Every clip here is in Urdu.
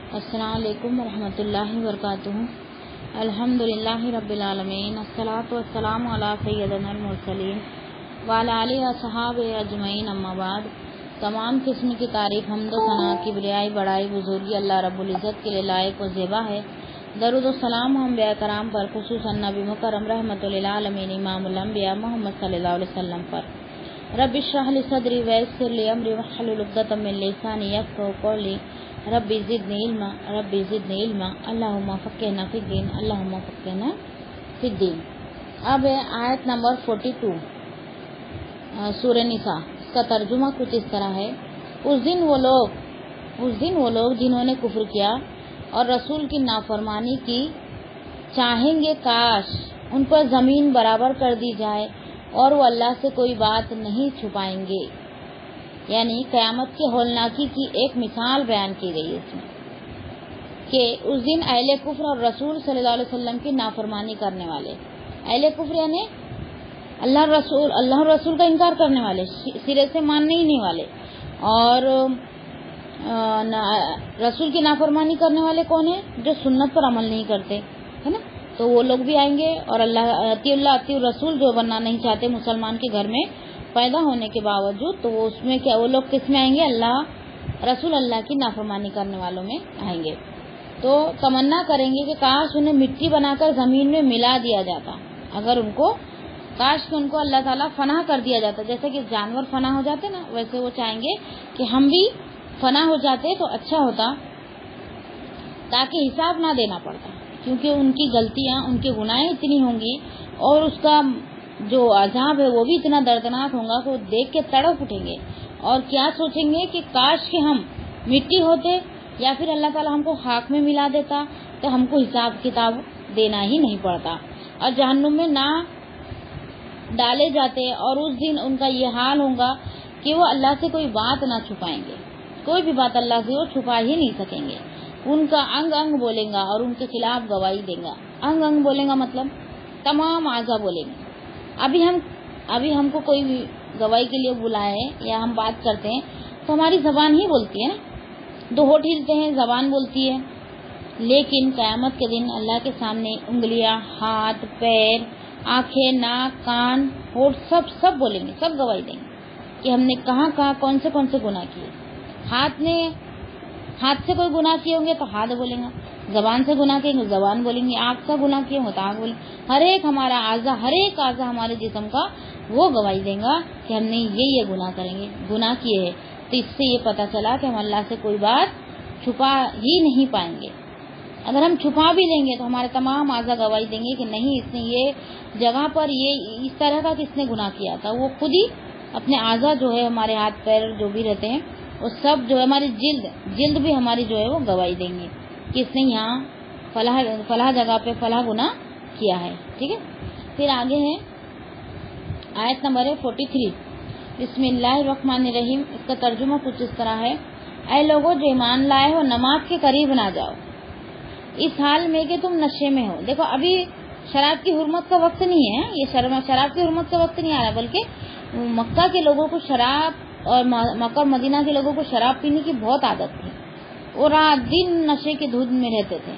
السلام علیکم ورحمۃ اللہ وبرکاتہ۔ الحمدللہ رب العالمین، الصلاۃ والسلام علی سیدنا المرسلین وعلی آلہ وصحبہ اجمعین، اما بعد۔ تمام قسم کی تعریف، حمد و ثنا، کبریائی، بڑائی، بزرگی اللہ رب العزت کے لیے لائق و زیبا ہے۔ درود و سلام انبیاء کرام پر، خصوصاً نبی مکرم رحمۃ للعالمین امام الانبیاء محمد صلی اللہ علیہ وسلم پر۔ رب اشرح لی صدری ویسر لی امری واحلل عقدۃ من لسانی یفقہوا قولی۔ ربی زدنی علما، ربی زدنی علما، اللہم فقہنا فی الدین، اللہم فقہنا فی الدین۔ اب ہے آیت نمبر 42 سورہ نساء۔ اس کا ترجمہ کچھ اس طرح ہے: اس دن وہ لوگ جنہوں نے کفر کیا اور رسول کی نافرمانی کی چاہیں گے کاش ان پر زمین برابر کر دی جائے اور وہ اللہ سے کوئی بات نہیں چھپائیں گے۔ یعنی قیامت کے ہولناکی کی ایک مثال بیان کی گئی اس میں کہ اس دن اہل کفر اور رسول صلی اللہ علیہ وسلم کی نافرمانی کرنے والے، اہل کفر یعنی اللہ رسول کا انکار کرنے والے، سرے سے ماننے ہی نہیں والے، اور رسول کی نافرمانی کرنے والے کون ہیں؟ جو سنت پر عمل نہیں کرتے، ہے نا۔ تو وہ لوگ بھی آئیں گے، اور اطیع اللہ اطیع الرسول جو بننا نہیں چاہتے مسلمان کے گھر میں پیدا ہونے کے باوجود، تو وہ اس میں کیا، وہ لوگ کس میں آئیں گے؟ اللہ کی نافرمانی کرنے والوں میں آئیں گے۔ تو تمنا کریں گے کہ کاش انہیں مٹی بنا کر زمین میں ملا دیا جاتا، کاش کہ ان کو اللہ تعالیٰ فنا کر دیا جاتا، جیسے کہ جانور فنا ہو جاتے نا، ویسے وہ چاہیں گے کہ ہم بھی فنا ہو جاتے تو اچھا ہوتا، تاکہ حساب نہ دینا پڑتا، کیونکہ ان کی غلطیاں، ان کے گناہیں اتنی ہوں گی اور اس کا جو عذاب ہے وہ بھی اتنا دردناک ہوگا کہ وہ دیکھ کے تڑپ اٹھیں گے اور کیا سوچیں گے کہ کاش کہ ہم مٹی ہوتے، یا پھر اللہ تعالیٰ ہم کو خاک میں ملا دیتا تو ہم کو حساب کتاب دینا ہی نہیں پڑتا، اور جہنم میں نہ ڈالے جاتے، اور اس دن ان کا یہ حال ہوگا کہ وہ اللہ سے کوئی بات نہ چھپائیں گے، کوئی بھی بات اللہ سے وہ چھپا ہی نہیں سکیں گے۔ ان کا انگ انگ بولیں گا اور ان کے خلاف گواہی دیں گا۔ انگ انگ بولیں گا مطلب تمام اعضا بولیں گے۔ ابھی ہم کو کوئی بھی گواہی کے لیے بلائے یا ہم بات کرتے ہیں تو ہماری زبان ہی بولتی ہے نا، دو ہونٹ ہلتے ہیں، زبان بولتی ہے، لیکن قیامت کے دن اللہ کے سامنے انگلیاں، ہاتھ، پیر، آنکھیں، ناک، کان، ہونٹ سب بولیں گے، سب گواہی دیں گے کہ ہم نے کہاں کون سے گناہ کیے۔ ہاتھ سے کوئی گناہ کیے ہوں گے تو ہاتھ بولیں گا، زبان سے گناہ کیے ہوں گے زبان بولیں گے، آنکھ سے گناہ کیے ہوں گے تو آنکھ بولیں گے، ہر ایک اعضا ہمارے جسم کا وہ گواہی دیں گا کہ ہم نے یہ گناہ کیے ہیں۔ تو اس سے یہ پتہ چلا کہ ہم اللہ سے کوئی بات چھپا ہی نہیں پائیں گے۔ اگر ہم چھپا بھی لیں گے تو ہمارے تمام اعضا گواہی دیں گے کہ نہیں، اس نے یہ جگہ پر یہ اس طرح کا کس نے گناہ کیا تھا۔ وہ خود ہی اپنے اعضا جو ہے، ہمارے ہاتھ پیر جو بھی رہتے ہیں، وہ سب جو ہے، ہماری جلد بھی ہماری جو ہے وہ گواہی دیں گے کہ اس نے یہاں فلاں جگہ پہ فلاں گناہ کیا ہے۔ ٹھیک ہے، پھر آگے ہے آیت نمبر 43۔ بسم اللہ الرحمن الرحیم۔ اس کا ترجمہ کچھ اس طرح ہے: اے لوگوں جو ایمان لائے ہو، نماز کے قریب نہ جاؤ اس حال میں کہ تم نشے میں ہو۔ دیکھو، ابھی شراب کی حرمت کا وقت نہیں ہے، یہ شراب کی حرمت کا وقت نہیں آ رہا، بلکہ مکہ کے لوگوں کو شراب، اور مکہ اور مدینہ کے لوگوں کو شراب پینے کی بہت عادت تھی، اور رات دن نشے کے دھند میں رہتے تھے۔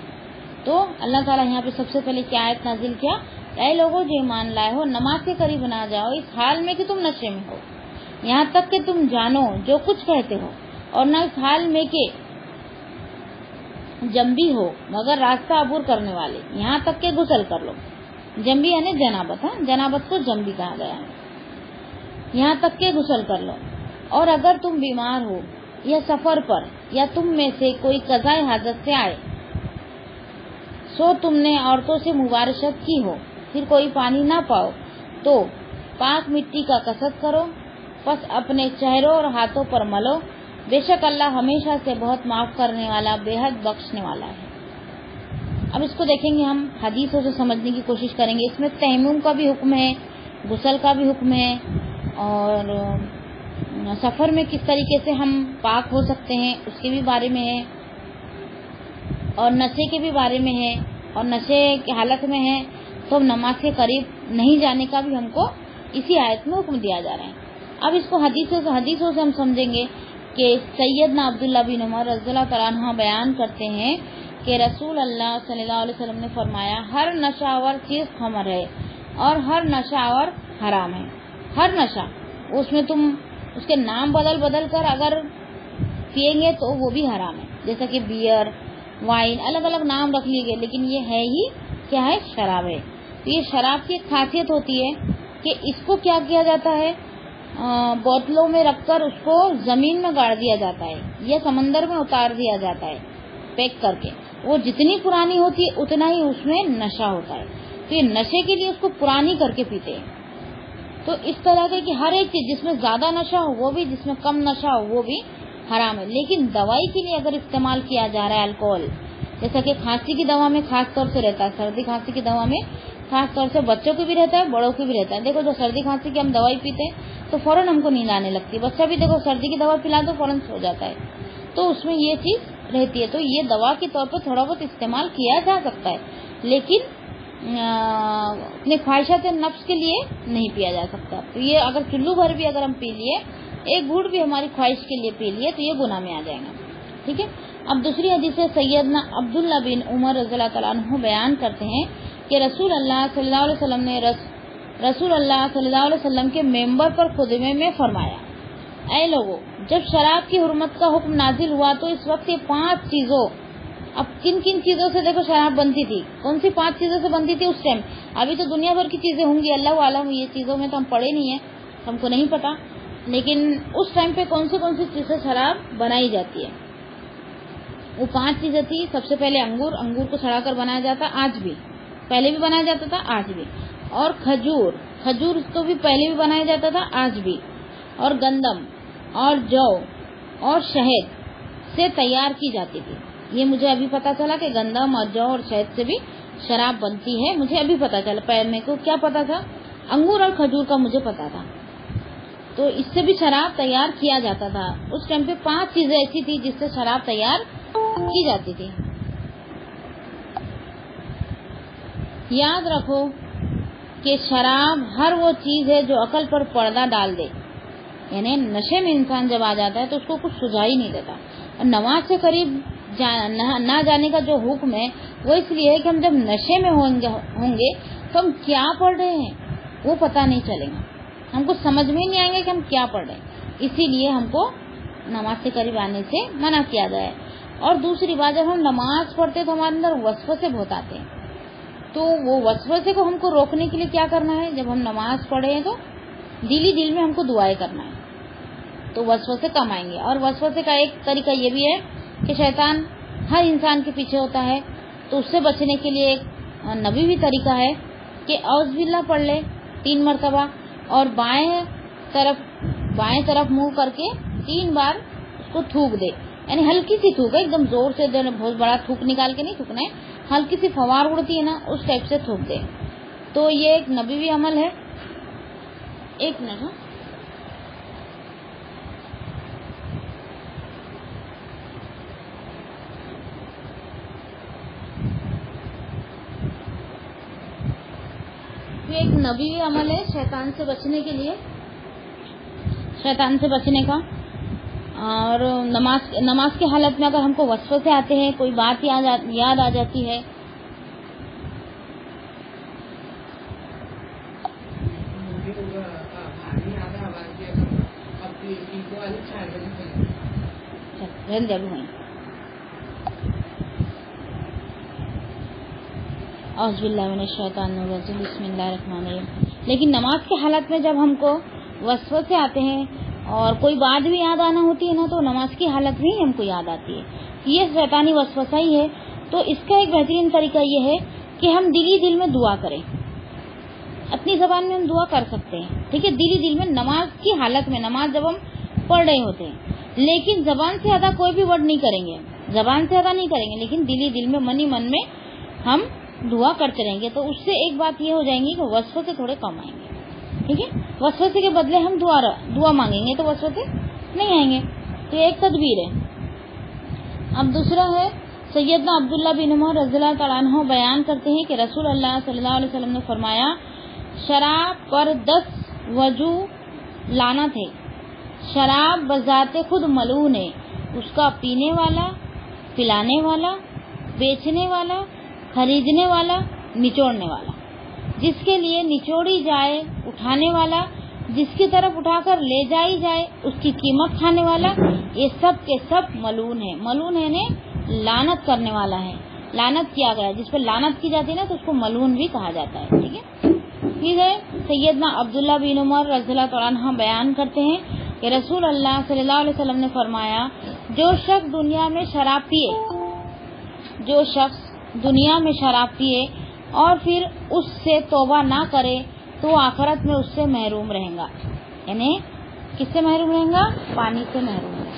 تو اللہ تعالیٰ یہاں پہ سب سے پہلے کیا آیت نازل کیا؟ اے لوگوں جو ایمان لائے ہو، نماز کے قریب نہ جاؤ اس حال میں کہ تم نشے میں ہو، یہاں تک کہ تم جانو جو کچھ کہتے ہو، اور نہ اس حال میں کہ جنبی ہو مگر راستہ عبور کرنے والے، یہاں تک کہ غسل کر لو۔ جنبی یعنی جنابت، جنابت کو جنبی کہا گیا ہے۔ یہاں تک کہ غسل کر لو، اور اگر تم بیمار ہو یا سفر پر، یا تم میں سے کوئی قضائے حاجت سے آئے، سو تم نے عورتوں سے مباشرت کی ہو، پھر کوئی پانی نہ پاؤ، تو پاک مٹی کا کسب کرو، پس اپنے چہروں اور ہاتھوں پر ملو، بے شک اللہ ہمیشہ سے بہت معاف کرنے والا، بے حد بخشنے والا ہے۔ اب اس کو دیکھیں گے، ہم حدیثوں سے سمجھنے کی کوشش کریں گے۔ اس میں تیمم کا بھی حکم ہے، غسل کا بھی حکم ہے، اور سفر میں کس طریقے سے ہم پاک ہو سکتے ہیں اس کے بھی بارے میں ہے، اور نشے کے بھی بارے میں ہے، اور نشے کی حالت میں ہے تو نماز کے قریب نہیں جانے کا بھی ہم کو اسی آیت میں حکم دیا جا رہا ہے۔ اب اس کو حدیثوں سے ہم سمجھیں گے کہ سیدنا عبداللہ بن عمر رضی اللہ تعالیٰ عنہ بیان کرتے ہیں کہ رسول اللہ صلی اللہ علیہ وسلم نے فرمایا ہر نشہ آور چیز خمر ہے اور ہر نشہ آور حرام ہے. ہر نشہ اس میں تم اس کے نام بدل کر اگر پیئیں گے تو وہ بھی حرام ہے. جیسا کہ بیئر، وائن، الگ الگ نام رکھ لیے گئے، لیکن یہ ہے ہی کیا ہے؟ شراب ہے. تو یہ شراب کی ایک خاصیت ہوتی ہے کہ اس کو کیا کیا جاتا ہے، بوتلوں میں رکھ کر اس کو زمین میں گاڑ دیا جاتا ہے یا سمندر میں اتار دیا جاتا ہے پیک کر کے. وہ جتنی پرانی ہوتی ہے اتنا ہی اس میں نشہ ہوتا ہے. تو یہ نشے کے لیے اس کو پرانی کر کے پیتے ہیں. تو اس طرح کے کہ ہر ایک چیز جس میں زیادہ نشہ ہو وہ بھی، جس میں کم نشہ ہو وہ بھی حرام ہے. لیکن دوائی کے لیے اگر استعمال کیا جا رہا ہے الکوہل، جیسا کہ کھانسی کی دوا میں خاص طور سے رہتا ہے، سردی کھانسی کی دوا میں خاص طور سے بچوں کو بھی رہتا ہے، بڑوں کو بھی رہتا ہے. دیکھو جو سردی کھانسی کی ہم دوائی پیتے ہیں تو فوراً ہم کو نیند آنے لگتی ہے. بچہ بھی دیکھو سردی کی دوا پلا دو فوراً سو جاتا ہے. تو اس میں یہ چیز رہتی ہے. تو یہ دوا کے طور پر تھوڑا بہت استعمال کیا جا سکتا ہے، لیکن اپنے خواہشات نفس کے لیے نہیں پیا جا سکتا. تو یہ اگر چلو بھر بھی اگر ہم پی لیے، ایک گھوٹ بھی ہماری خواہش کے لیے پی لیے تو یہ گناہ میں آ جائے گا. ٹھیک ہے. اب دوسری حدیث سے سیدنا عبداللہ بن عمر رضی اللہ تعالیٰ عنہ بیان کرتے ہیں کہ رسول اللہ صلی اللہ علیہ وسلم نے رسول اللہ صلی اللہ علیہ وسلم کے ممبر پر خطبے میں فرمایا، اے لوگوں، جب شراب کی حرمت کا حکم نازل ہوا تو اس وقت یہ 5 چیزوں، اب کن کن چیزوں سے دیکھو شراب بنتی تھی، کون سی 5 چیزوں سے بنتی تھی اس ٹائم. ابھی تو دنیا بھر کی چیزیں ہوں گی، اللہ عالم، یہ چیزوں میں تو ہم پڑھے نہیں ہیں، ہم کو نہیں پتا. لیکن اس ٹائم پہ کون سی چیزیں شراب بنائی جاتی ہے، وہ 5 چیزیں تھی. سب سے پہلے انگور کو سڑا کر بنایا جاتا، آج بھی، پہلے بھی بنایا جاتا تھا آج بھی. اور کھجور تو بھی پہلے بھی بنایا جاتا تھا آج بھی. اور گندم اور جو اور شہد سے تیار کی جاتی تھی. یہ مجھے ابھی پتا چلا کہ گندم اور جو اور شہد سے بھی شراب بنتی ہے، مجھے ابھی پتا چلا. میرے کو کیا پتا تھا؟ انگور اور کھجور کا مجھے پتا تھا. تو اس سے بھی شراب تیار کیا جاتا تھا. اس ٹائم پہ 5 چیزیں ایسی تھی جس سے شراب تیار کی جاتی تھی. یاد رکھو کہ شراب ہر وہ چیز ہے جو عقل پر پردہ ڈال دے. یعنی نشے میں انسان جب آ جاتا ہے تو اس کو کچھ سجھا ہی نہیں دیتا. اور نماز سے قریب نہ جانے کا جو حکم ہے وہ اس لیے ہے کہ ہم جب نشے میں ہوں گے تو ہم کیا پڑھ رہے ہیں وہ پتہ نہیں چلے گا، ہم کو سمجھ میں نہیں آئیں گے کہ ہم کیا پڑھ رہے ہیں. اسی لیے ہم کو نماز سے قریب آنے سے منع کیا گیا ہے. اور دوسری بات، جب ہم نماز پڑھتے تو ہمارے اندر وسوسے بہت آتے ہیں. تو وہ وسوسے کو ہم کو روکنے کے لیے کیا کرنا ہے؟ جب ہم نماز پڑھے ہیں تو دل میں ہم کو دعائیں کرنا ہے تو وسوسے کم آئیں گے. اور وسوسے کا ایک طریقہ یہ بھی ہے کہ شیطان ہر انسان کے پیچھے ہوتا ہے، تو اس سے بچنے کے لیے ایک نبوی طریقہ ہے کہ اعوذ باللہ پڑھ لے 3 مرتبہ اور بائیں طرف منہ کر کے 3 بار اس کو تھوک دے. یعنی ہلکی سی تھوک ہے، ایک دم زور سے بہت بڑا تھوک نکال کے نہیں تھوکنا ہے، ہلکی سی فوار اڑتی ہے نا اس ٹائپ سے تھوک دے. تو یہ ایک نبوی عمل ہے. ایک منٹ. یہ ایک نبوی عمل ہے شیطان سے بچنے کے لیے، شیطان سے بچنے کا. اور نماز کی حالت میں اگر ہم کو وسوسے آتے ہیں، کوئی بات یاد آ جاتی ہے، اعوذ باللہ من الشیطان الرجیم، بسم اللہ الرحمن الرحیم. لیکن نماز کی حالت میں جب ہم کو وسوسے آتے ہیں اور کوئی بات بھی یاد آنا ہوتی ہے نا تو نماز کی حالت میں ہی ہم کو یاد آتی ہے. یہ شیطانی وسوسہ ہی ہے. تو اس کا ایک بہترین طریقہ یہ ہے کہ ہم دل میں دعا کریں. اپنی زبان میں ہم دعا کر سکتے ہیں، ٹھیک ہے، دل میں نماز کی حالت میں، نماز جب ہم پڑھ رہے ہوتے ہیں. لیکن زبان سے ادا کوئی بھی ورڈ نہیں کریں گے، زبان سے ادا نہیں کریں گے، لیکن دل میں من میں ہم دعا کرتے رہیں گے. تو اس سے ایک بات یہ ہو جائیں گی کہ وسوسے تھوڑے کم آئیں گے. ٹھیک ہے، وسوسے کے بدلے ہم دعا مانگیں گے تو وسوسے نہیں آئیں گے. تو یہ ایک تدبیر ہے. اب دوسرا ہے، سیدنا عبداللہ بن عمر رضی اللہ تعالیٰ عنہ بیان کرتے ہیں کہ رسول اللہ صلی اللہ علیہ وسلم نے فرمایا، شراب پر 10 وجوہ لعنت ہے. شراب بذات خود ملعون ہے، اس کا پینے والا، پلانے والا، بیچنے والا، خریدنے والا، نچوڑنے والا، جس کے لیے نچوڑی جائے اٹھانے والا، جس کی طرف اٹھا کر لے جائی جائے اس کی قیمت کھانے والا، یہ سب کے سب ملعون ہے۔ ملعون ہے نے لعنت کرنے والا ہے، لعنت کیا گیا، جس پہ لعنت کی جاتی ہے نا تو اس کو ملعون بھی کہا جاتا ہے، ٹھیک ہے۔ ٹھیک ہے، سیدنا عبداللہ بن عمر رضی اللہ تعالیٰ عنہ بیان کرتے ہیں کہ رسول اللہ صلی اللہ علیہ وسلم نے فرمایا، جو شخص دنیا میں شراب پیے اور پھر اس سے توبہ نہ کرے تو آخرت میں اس سے محروم رہے گا، یعنی کس سے محروم رہے گا؟ پانی سے محروم رہے گا۔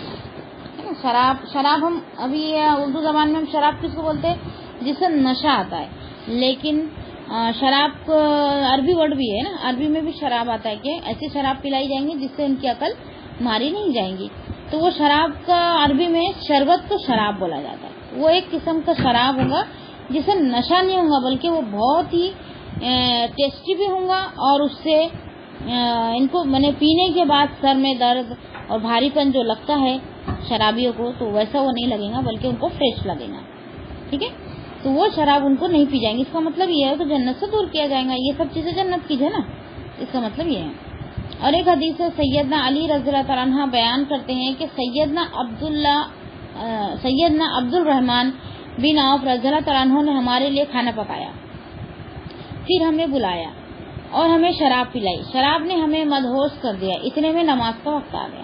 شراب ہم ابھی اردو زبان میں ہم شراب کس کو بولتے ہیں؟ جس سے نشہ آتا ہے، لیکن شراب عربی ورڈ بھی ہے نا، عربی میں بھی شراب آتا ہے کہ ایسی شراب پلائی جائیں گی جس سے ان کی عقل ماری نہیں جائیں گی، تو وہ شراب کا عربی میں شربت کو شراب بولا جاتا ہے۔ وہ ایک قسم کا شراب ہوگا جسے نشہ نہیں ہوگا بلکہ وہ بہت ہی ٹیسٹی بھی ہوگا، اور اس سے ان کو پینے کے بعد سر میں درد اور بھاری پن جو لگتا ہے شرابیوں کو تو ویسا وہ نہیں لگے گا بلکہ ان کو فریش لگے گا، ٹھیک ہے۔ تو وہ شراب ان کو نہیں پی جائیں گی، اس کا مطلب یہ ہے کہ جنت سے دور کیا جائے گا، یہ سب چیزیں جنت کی ہے نا، اس کا مطلب یہ ہے۔ اور ایک حدیث سے سیدنا علی رضی اللہ تعالیٰ عنہ بیان کرتے ہیں کہ سیدنا عبد الرحمن بن عوف رضی اللہ تعالیٰ عنہ نے ہمارے لیے کھانا پکایا، پھر ہمیں بلایا اور ہمیں شراب پلائی، شراب نے ہمیں مدہوش کر دیا، اتنے میں نماز کا وقت آ گیا،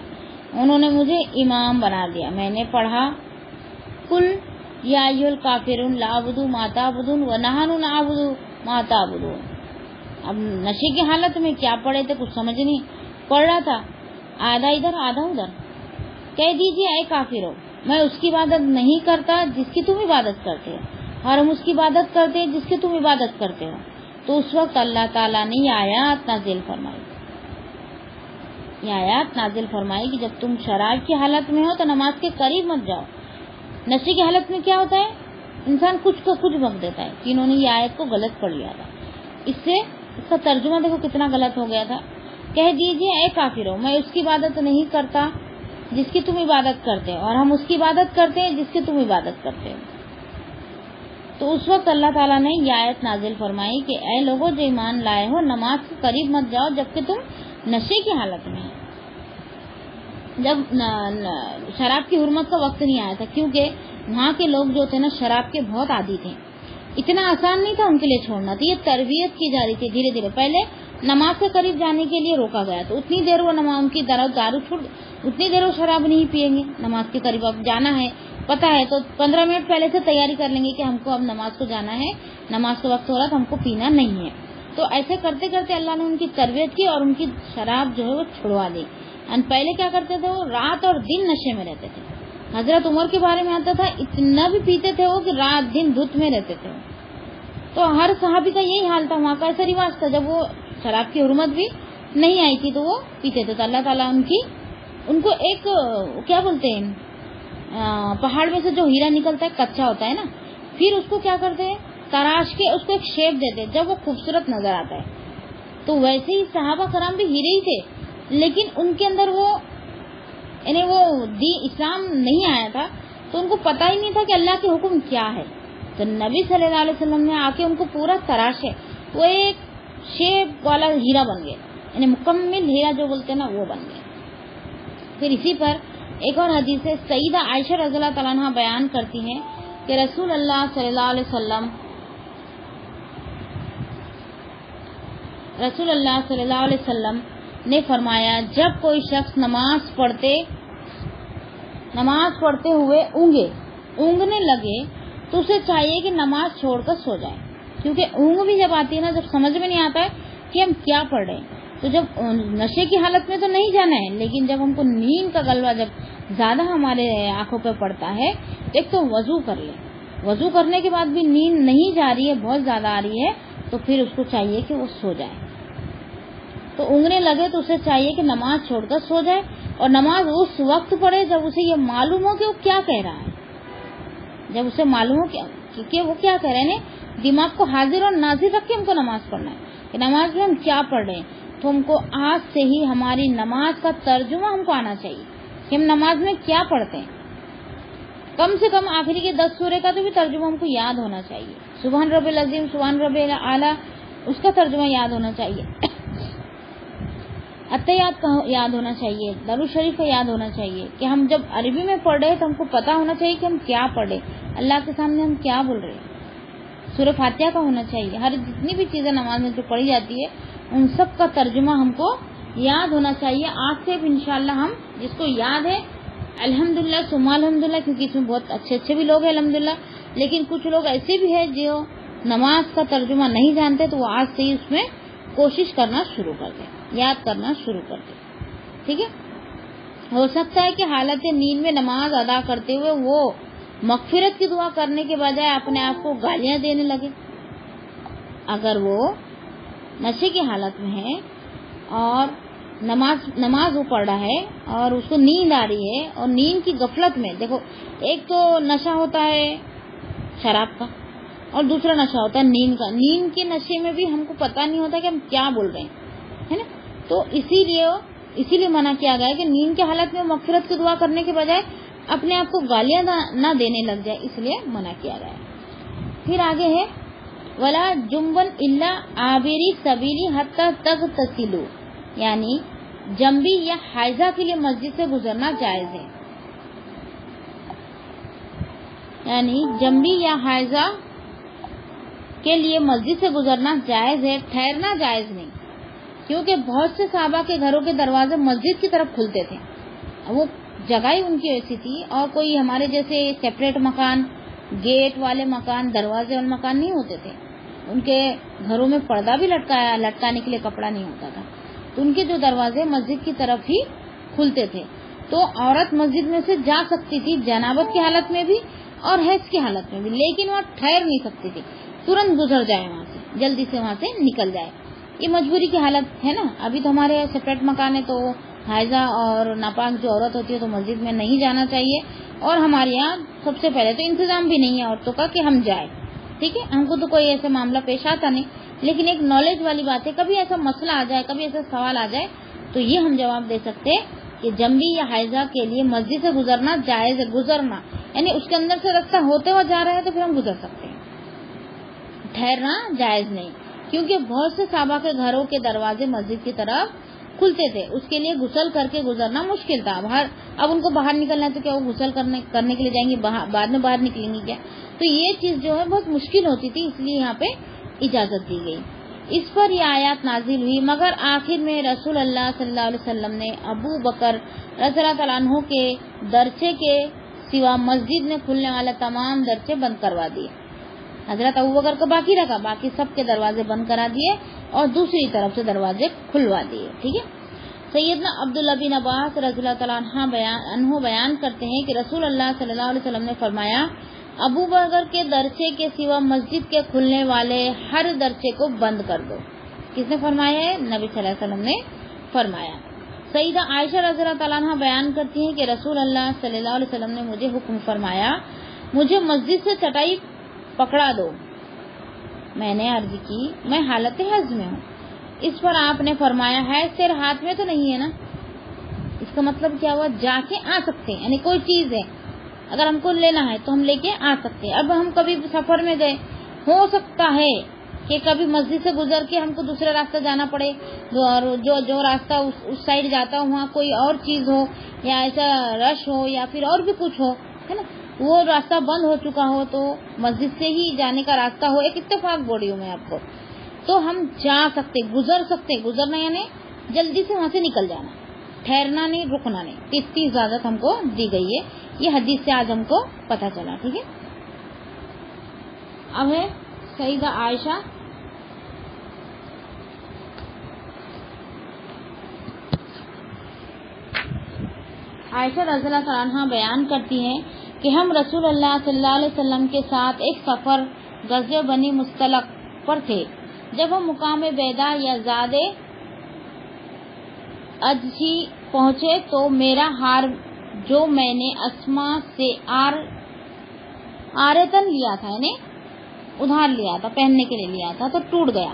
انہوں نے مجھے امام بنا دیا، میں نے پڑھا کل یا ایھا الکافرون لا اعبد ما تعبدون ونحن نعبد ما تعبدون۔ اب نشے کی حالت میں کیا پڑھے تھے کچھ سمجھ نہیں، پڑھ رہا تھا آدھا ادھر آدھا ادھر، کہہ دیجیے اے کافرو میں اس کی عبادت نہیں کرتا جس کی تم عبادت کرتے ہو، اور ہم اس کی عبادت کرتے ہیں جس کی تم عبادت کرتے ہو۔ تو اس وقت اللہ تعالیٰ نے یہ آیات نازل فرمائی کہ جب تم شراب کی حالت میں ہو تو نماز کے قریب مت جاؤ۔ نشے کی حالت میں کیا ہوتا ہے؟ انسان کچھ کا کچھ بک دیتا ہے کہ انہوں نے یہ آیت کو غلط پڑھ لیا تھا، اس کا ترجمہ دیکھو کتنا غلط ہو گیا تھا، کہہ دیجیے اے کافرو میں اس کی عبادت نہیں کرتا جس کی تم عبادت کرتے ہو، اور ہم اس کی عبادت کرتے ہیں جس کی تم عبادت کرتے ہو۔ تو اس وقت اللہ تعالیٰ نے یہ آیت نازل فرمائی کہ اے لوگوں جو ایمان لائے ہو نماز کے قریب مت جاؤ جبکہ تم نشے کی حالت میں ہو۔ جب شراب کی حرمت کا وقت نہیں آیا تھا، کیونکہ وہاں کے لوگ جو تھے نا شراب کے بہت عادی تھے، اتنا آسان نہیں تھا ان کے لیے چھوڑنا تھا، یہ تربیت کی جا رہی تھی دھیرے دھیرے۔ پہلے نماز کے قریب جانے کے لیے روکا گیا تو اتنی دیر وہ ان کی دارو چھوڑ، اتنی دیر وہ شراب نہیں پیئیں گے، نماز کے قریب اب جانا ہے پتہ ہے تو 15 منٹ پہلے سے تیاری کر لیں گے کہ ہم کو اب نماز کو جانا ہے، نماز کا وقت ہو رہا تو ہم کو پینا نہیں ہے۔ تو ایسے کرتے کرتے اللہ نے ان کی تربیت کی اور ان کی شراب جو ہے وہ چھڑوا دی۔ پہلے کیا کرتے تھے وہ رات اور دن نشے میں رہتے تھے، حضرت عمر کے بارے میں آتا تھا اتنا بھی پیتے تھے وہ کہ رات دن دھت میں رہتے تھے، تو ہر صحابی کا یہی حال تھا، وہاں کا ایسا رواج تھا، جب وہ شراب کی حرمت بھی نہیں آئی تھی تو وہ پیتے تھے، تو اللہ تعالیٰ ان کو ایک کیا بولتے ہیں پہاڑ میں سے جو ہیرا نکلتا ہے کچا ہوتا ہے نا، پھر اس کو کیا کرتے ہیں تراش کے اس کو ایک شیپ دیتے جب وہ خوبصورت نظر آتا ہے، تو ویسے ہی صحابہ کرام بھی ہیرے ہی تھے، لیکن ان کے اندر وہ یعنی وہ اسلام نہیں آیا تھا تو ان کو پتہ ہی نہیں تھا کہ اللہ کے حکم کیا ہے، تو نبی صلی اللہ علیہ وسلم نے آ کے ان کو پورا تراشے، وہ ایک شیپ والا ہیرا بن گئے، یعنی مکمل ہیرا جو بولتے ہیں نا وہ بن گئے۔ پھر اسی پر ایک اور حدیث ہے، سیدہ عائشہ رضی اللہ تعالیٰ عنہ بیان کرتی ہیں کہ رسول اللہ صلی اللہ علیہ وسلم نے فرمایا جب کوئی شخص نماز پڑھتے ہوئے اونگنے لگے تو اسے چاہیے کہ نماز چھوڑ کر سو جائے، کیونکہ اونگ بھی جب آتی ہے نا جب سمجھ میں نہیں آتا ہے کہ ہم کیا پڑھ رہے ہیں، تو جب نشے کی حالت میں تو نہیں جانا ہے، لیکن جب ہم کو نیند کا غلبہ جب زیادہ ہمارے آنکھوں پہ پڑتا ہے ایک تو وضو کر لیں، وضو کرنے کے بعد بھی نیند نہیں جا رہی ہے بہت زیادہ آ رہی ہے تو پھر اس کو چاہیے کہ وہ سو جائے، تو اونگنے لگے تو اسے چاہیے کہ نماز چھوڑ کر سو جائے، اور نماز اس وقت پڑھے جب اسے یہ معلوم ہو کہ وہ کیا کہہ رہا ہے، جب اسے معلوم ہو کہ وہ کیا کہہ رہے ہیں، دماغ کو حاضر اور ناظر رکھ کے ہم کو نماز پڑھنا ہے کہ نماز میں ہم کیا پڑھ رہے ہیں، تو ہم کو آج سے ہی ہماری نماز کا ترجمہ ہم کو آنا چاہیے کہ ہم نماز میں کیا پڑھتے ہیں. کم سے کم آخری کے 10 سورے کا تو بھی ترجمہ ہم کو یاد ہونا چاہیے. سبحان رب العظیم، سبحان رب الاعلیٰ، اس کا ترجمہ یاد ہونا چاہیے. اتحیات کا یاد ہونا چاہیے، درود شریف کا یاد ہونا چاہیے کہ ہم جب عربی میں پڑھ رہے تو ہم کو پتا ہونا چاہیے کہ ہم کیا پڑھ رہے، اللہ کے سامنے ہم کیا بول رہے. سورہ فاتحہ کا ہونا چاہیے. ہر جتنی بھی چیزیں نماز میں جو پڑھی جاتی ہے ان سب کا ترجمہ ہم کو یاد ہونا چاہیے. آج سے انشاءاللہ ہم جس کو یاد ہے الحمدللہ ثم الحمدللہ، کیونکہ اس میں بہت اچھے بھی لوگ ہیں الحمدللہ، لیکن کچھ لوگ ایسے بھی ہیں جو نماز کا ترجمہ نہیں جانتے، تو وہ آج سے ہی اس میں کوشش کرنا شروع کر دیں، یاد کرنا شروع کر دیں. ٹھیک ہے. ہو سکتا ہے کہ حالت نیند میں نماز ادا کرتے ہوئے وہ مغفرت کی دعا کرنے کے بجائے اپنے آپ کو گالیاں دینے لگے. اگر وہ نشے کی حالت میں ہے اور نماز وہ پڑھ رہا ہے اور اس کو نیند آ رہی ہے، اور نیند کی غفلت میں، دیکھو ایک تو نشہ ہوتا ہے شراب کا اور دوسرا نشہ ہوتا ہے نیند کا. نیند کے نشے میں بھی ہم کو پتہ نہیں ہوتا کہ ہم کیا بول رہے ہیں، ہے نا. تو اسی لیے منع کیا گیا ہے کہ نیند کی حالت میں مغفرت کی دعا کرنے کے بجائے اپنے آپ کو گالیاں نہ دینے لگ جائے، اس لیے منع کیا گیا ہے. پھر آگے ہے ولا جنبن الا عابری سبیلی حتی تغتسلوا، یعنی جنبی یا حائضہ کے لیے مسجد سے گزرنا جائز ہے. یعنی جنبی یا حائضہ کے لیے مسجد سے گزرنا جائز ہے، ٹھہرنا جائز نہیں. کیونکہ بہت سے صحابہ کے گھروں کے دروازے مسجد کی طرف کھلتے تھے، وہ جگہ ہی ان کی ایسی تھی، اور کوئی ہمارے جیسے سیپریٹ مکان، گیٹ والے مکان، دروازے والے مکان نہیں ہوتے تھے. ان کے گھروں میں پردہ بھی لٹکانے کے لیے کپڑا نہیں ہوتا تھا، تو ان کے جو دروازے مسجد کی طرف ہی کھلتے تھے. تو عورت مسجد میں سے جا سکتی تھی جنابت کی حالت میں بھی اور حیض کی حالت میں بھی، لیکن وہاں ٹھہر نہیں سکتی تھی، ترنت گزر جائے وہاں سے، جلدی سے وہاں سے نکل جائے. یہ مجبوری کی حالت ہے نا. ابھی تو ہمارے سیپریٹ مکان ہے، تو حائضہ اور ناپاک جو عورت ہوتی ہے تو مسجد میں نہیں جانا چاہیے. اور ہمارے یہاں سب سے پہلے تو انتظام بھی نہیں ہے عورتوں کا کہ ہم جائیں. ٹھیک ہے، ہم کو تو کوئی ایسا معاملہ پیش آتا نہیں، لیکن ایک نالج والی بات ہے، کبھی ایسا مسئلہ آ جائے، کبھی ایسا سوال آ جائے تو یہ ہم جواب دے سکتے کہ جنبی یا حائضہ کے لیے مسجد سے گزرنا جائز ہے. گزرنا یعنی اس کے اندر سے رستہ ہوتے ہوئے جا رہا ہے تو پھر ہم گزر سکتے ہیں، ٹھہرنا جائز نہیں. کیونکہ بہت سے صحابہ کے گھروں کے دروازے مسجد کی طرف کھلتے تھے، اس کے لیے غسل کر کے گزرنا مشکل تھا. اب ان کو باہر نکلنا ہے تو کیا وہ غسل کرنے کے لیے جائیں گے، بعد میں باہر نکلیں گے کیا؟ تو یہ چیز جو ہے بہت مشکل ہوتی تھی، اس لیے یہاں پہ اجازت دی گئی. اس پر یہ آیات نازل ہوئی، مگر آخر میں رسول اللہ صلی اللہ علیہ وسلم نے ابو بکر رضی اللہ تعالیٰ عنہ کے درچے کے سوا مسجد میں کھلنے والا تمام درچے بند کروا دیے. حضرت ابو بکر کو باقی رکھا، باقی سب کے دروازے بند کرا دیے اور دوسری طرف سے دروازے کھلوا دیے. ٹھیک ہے. سیدنا عبداللہ بن عباس رضی اللہ تعالیٰ عنہ بیان کرتے ہیں کہ رسول اللہ صلی اللہ علیہ وسلم نے فرمایا، ابو بکر کے درچے کے سوا مسجد کے کھلنے والے ہر درچے کو بند کر دو. کس نے فرمایا ہے؟ نبی صلی اللہ علیہ وسلم نے فرمایا. سیدہ عائشہ رضی اللہ تعالیٰ عنہ بیان کرتی ہیں کہ رسول اللہ صلی اللہ علیہ وسلم نے مجھے حکم فرمایا، مجھے مسجد سے چٹائی پکڑا دو. میں نے عرض کی، میں حالت حیض میں ہوں. اس پر آپ نے فرمایا، حیض تیرے ہاتھ میں تو نہیں ہے نا؟ اس کا مطلب کیا ہوا؟ جا کے آ سکتے ہیں، یعنی کوئی چیز ہے اگر ہم کو لینا ہے تو ہم لے کے آ سکتے ہیں. اب ہم کبھی سفر میں گئے، ہو سکتا ہے کہ کبھی مسجد سے گزر کے ہم کو دوسرا راستہ جانا پڑے، اور جو راستہ اس سائڈ جاتا ہو وہاں کوئی اور چیز ہو، یا ایسا رش ہو، یا پھر اور بھی کچھ ہو، ہے نا، وہ راستہ بند ہو چکا ہو تو مسجد سے ہی جانے کا راستہ ہو. ایک اتفاق بول رہی ہوں میں آپ کو، تو ہم جا سکتے، گزر سکتے. گزرنا یعنی جلدی سے وہاں سے نکل جانا، ٹھہرنا نہیں، رکنا نہیں. اس کی اجازت ہم کو دی گئی ہے. یہ حدیث سے آج ہم کو پتہ چلا. ٹھیک ہے. اب ہے سیدہ عائشہ رضی اللہ تعالیٰ عنہ بیان کرتی ہیں کہ ہم رسول اللہ صلی اللہ علیہ وسلم کے ساتھ ایک سفر غزوہ بنی مستلق پر تھے. جب ہم مقام بیدا یا زاد اجشی پہنچے تو میرا ہار جو میں نے اسما سے آرتن لیا تھا، یعنی ادھار لیا تھا، پہننے کے لیے لیا تھا، تو ٹوٹ گیا.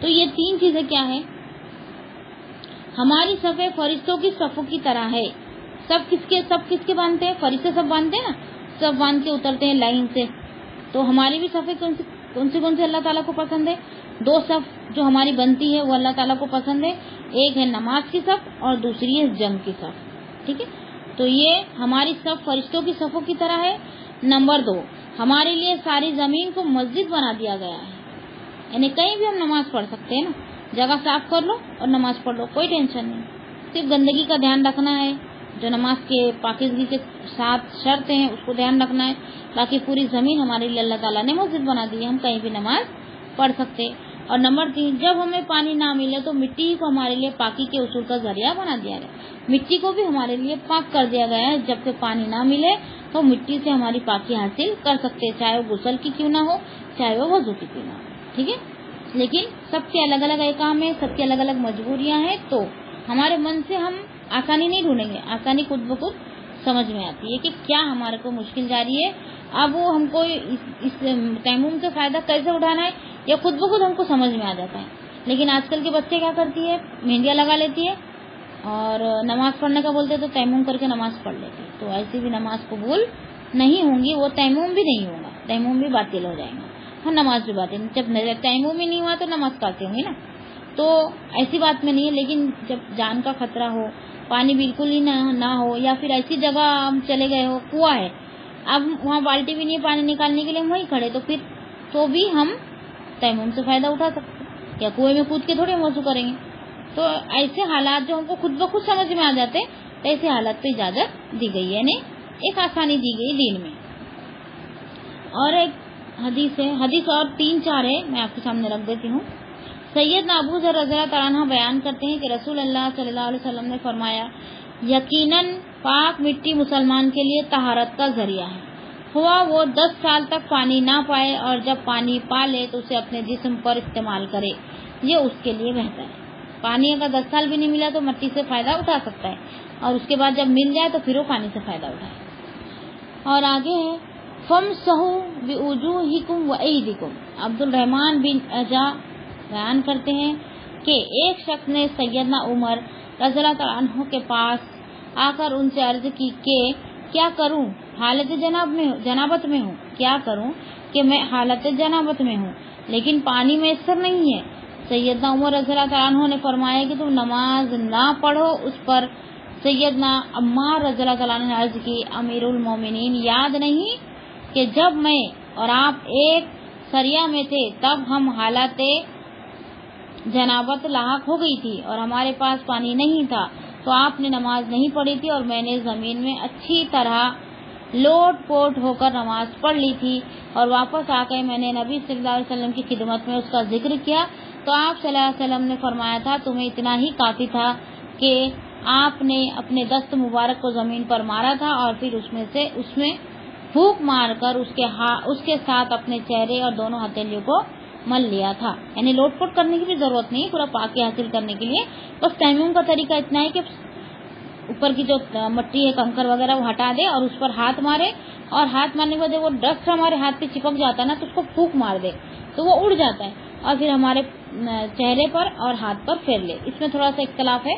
تو یہ 3 چیزیں کیا ہے؟ ہماری صفیں فرشتوں کی صفوں کی طرح ہے. سب کس کے باندھتے ہیں؟ فرشتے سب باندھتے ہیں نا، سب باندھ کے اترتے ہیں لائن سے. تو ہماری بھی صفیں کون سی اللہ تعالیٰ کو پسند ہے؟ 2 صف جو ہماری بنتی ہے وہ اللہ تعالیٰ کو پسند ہے. ایک ہے نماز کی صف اور دوسری ہے جنگ کی صف. ٹھیک ہے، تو یہ ہماری صف فرشتوں کی صفوں کی طرح ہے. نمبر 2، ہمارے لیے ساری زمین کو مسجد بنا دیا گیا ہے. یعنی کہیں بھی ہم نماز پڑھ سکتے ہیں نا، جگہ صاف کر لو اور نماز پڑھ لو، کوئی ٹینشن نہیں. صرف گندگی کا دھیان رکھنا ہے، جو نماز کے پاکیزگی کے ساتھ شرط ہیں اس کو دھیان رکھنا ہے. باقی پوری زمین ہمارے لیے اللہ تعالیٰ نے مسجد بنا دی ہے، ہم کہیں بھی نماز پڑھ سکتے. اور نمبر 3، جب ہمیں پانی نہ ملے تو مٹی کو ہمارے لیے پاکی کے اصول کا ذریعہ بنا دیا گیا. مٹی کو بھی ہمارے لیے پاک کر دیا گیا ہے. جب سے پانی نہ ملے تو مٹی سے ہماری پاکی حاصل کر سکتے، چاہے وہ غسل کی کیوں نہ ہو، چاہے وہ وضو کی کیوں نہ ہو. ٹھیک ہے، لیکن سب کے الگ الگ احکام ہیں، سب کی الگ الگ مجبوریاں ہیں. تو ہمارے من سے ہم آسانی نہیں ڈھونڈیں گے، آسانی خود بخود سمجھ میں آتی ہے کہ کیا ہمارے کو مشکل جاری ہے. اب وہ ہم کو اس تیمم سے فائدہ کیسے اٹھانا ہے یا خود بخود ہم کو سمجھ میں آ جاتا ہے. لیکن آج کل کے بچے کیا کرتی ہے، مہندیاں لگا لیتی ہے اور نماز پڑھنے کا بولتے تو تیمم کر کے نماز پڑھ لیتی ہے. تو ایسی بھی نماز قبول نہیں ہوں گی، وہ تیمم بھی نہیں ہوگا، تیمم بھی باطل ہو جائے گا اور نماز بھی باطل. جب تیمم ہی نہیں ہوا تو نماز کیسے ہوں گی نا. تو ایسی بات میں نہیں ہے. لیکن جب جان کا خطرہ ہو، پانی بالکل ہی نہ ہو، یا پھر ایسی جگہ ہم چلے گئے ہو، کنواں ہے، اب وہاں بالٹی بھی نہیں ہے پانی نکالنے کے لیے، ہم وہیں کھڑے، تو پھر تو بھی ہم تیمم سے فائدہ اٹھا سکتے ہیں. یا کنویں میں کود کے تھوڑے وضو کریں گے. تو ایسے حالات جو ہم کو خود بخود سمجھ میں آ جاتے ہیں، ایسے حالات پہ اجازت دی گئی ہے، یعنی ایک آسانی دی گئی دین میں. اور ایک حدیث ہے، حدیث اور 3-4 ہے، میں آپ کے سامنے رکھ دیتی ہوں. سیدنا ابو ذر رضی اللہ تعالیٰ عنہ بیان کرتے ہیں کہ رسول اللہ صلی اللہ علیہ وسلم نے فرمایا، یقیناً پاک مٹی مسلمان کے لیے طہارت کا ذریعہ ہے، ہوا وہ 10 سال تک پانی نہ پائے، اور جب پانی پا لے تو اسے اپنے جسم پر استعمال کرے، یہ اس کے لیے بہتر ہے. پانی اگر 10 سال بھی نہیں ملا تو مٹی سے فائدہ اٹھا سکتا ہے، اور اس کے بعد جب مل جائے تو پھر وہ پانی سے فائدہ اٹھائے. اور آگے ہے فَامْسَحُوا بِوُجُوهِكُمْ وَأَيْدِيكُمْ. عبد الرحمن بن اجا بیان کرتے ہیں کہ ایک شخص نے سیدنا عمر رضی اللہ تعالیٰ عنہ کے پاس آ کر ان سے عرض کی کہ کیا کروں، حالت جنابت میں ہوں، کیا کروں کہ میں حالت جنابت میں ہوں لیکن پانی میسر نہیں ہے. سیدنا عمر رضی اللہ تعالیٰ عنہ نے فرمایا کہ تم نماز نہ پڑھو. اس پر سیدنا عمار رضی اللہ تعالیٰ عنہ نے عرض کی، امیر المومنین، یاد نہیں کہ جب میں اور آپ ایک سریا میں تھے تب ہم حالت جنابت لاحق ہو گئی تھی اور ہمارے پاس پانی نہیں تھا، تو آپ نے نماز نہیں پڑھی تھی اور میں نے زمین میں اچھی طرح لوٹ پوٹ ہو کر نماز پڑھ لی تھی، اور واپس آ کر میں نے نبی صلی اللہ علیہ وسلم کی خدمت میں اس کا ذکر کیا تو آپ صلی اللہ علیہ وسلم نے فرمایا تھا تمہیں اتنا ہی کافی تھا کہ آپ نے اپنے دست مبارک کو زمین پر مارا تھا اور پھر اس میں پھونک مار کر اس کے ساتھ اپنے چہرے اور دونوں ہتھیلیوں کو مل لیا تھا. یعنی لوٹ پوٹ کرنے کی بھی ضرورت نہیں، پورا پاکی حاصل کرنے کے لیے بس تیمم کا طریقہ اتنا ہے کہ اوپر کی جو مٹی ہے، کنکر وغیرہ، وہ ہٹا دے اور اس پر ہاتھ مارے، اور ہاتھ مارنے کے بعد وہ ڈسٹ ہمارے ہاتھ پہ چپک جاتا ہے نا تو اس کو پھونک مار دے تو وہ اڑ جاتا ہے، اور پھر ہمارے چہرے پر اور ہاتھ پر پھیر لے. اس میں تھوڑا سا اختلاف ہے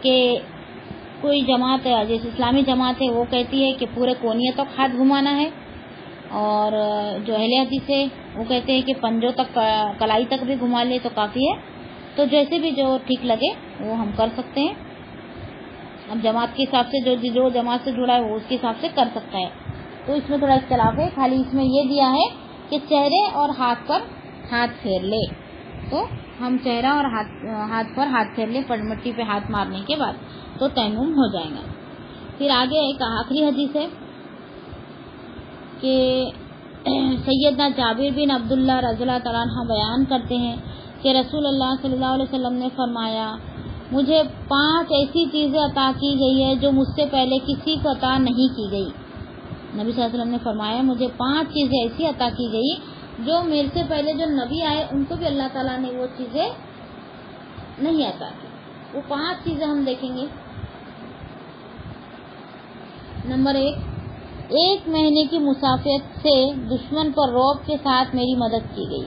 کہ کوئی جماعت ہے جیسے اسلامی جماعت ہے وہ کہتی ہے کہ پورے کونیے تک ہاتھ گھمانا ہے، اور جو اہل حدیث ہے وہ کہتے ہیں کہ پنجوں تک، کلائی تک بھی گھما لے تو کافی ہے. تو جیسے بھی جو ٹھیک لگے وہ ہم کر سکتے ہیں. اب جماعت کے حساب سے جو جماعت سے جڑا ہے وہ اس کے حساب سے کر سکتا ہے. تو اس میں تھوڑا اختلاف ہے، خالی اس میں یہ دیا ہے کہ چہرے اور ہاتھ پر ہاتھ پھیر لے. تو ہم چہرہ اور ہاتھ پر ہاتھ پھیر لے مٹی پہ ہاتھ مارنے کے بعد تو تیمم ہو جائے گا. پھر آگے ایک آخری حدیث ہے کہ سیدنا جابر بن عبداللہ رضی اللہ تعالیٰ عنہ بیان کرتے ہیں کہ رسول اللہ صلی اللہ علیہ وسلم نے فرمایا، مجھے 5 ایسی چیزیں عطا کی گئی ہے جو مجھ سے پہلے کسی کو عطا نہیں کی گئی. نبی صلی اللہ علیہ وسلم نے فرمایا مجھے 5 چیزیں ایسی عطا کی گئی جو میرے سے پہلے جو نبی آئے ان کو بھی اللہ تعالیٰ نے وہ چیزیں نہیں عطا کی. وہ 5 چیزیں ہم دیکھیں گے. نمبر 1 مہینے کی مسافت سے دشمن پر رعب کے ساتھ میری مدد کی گئی.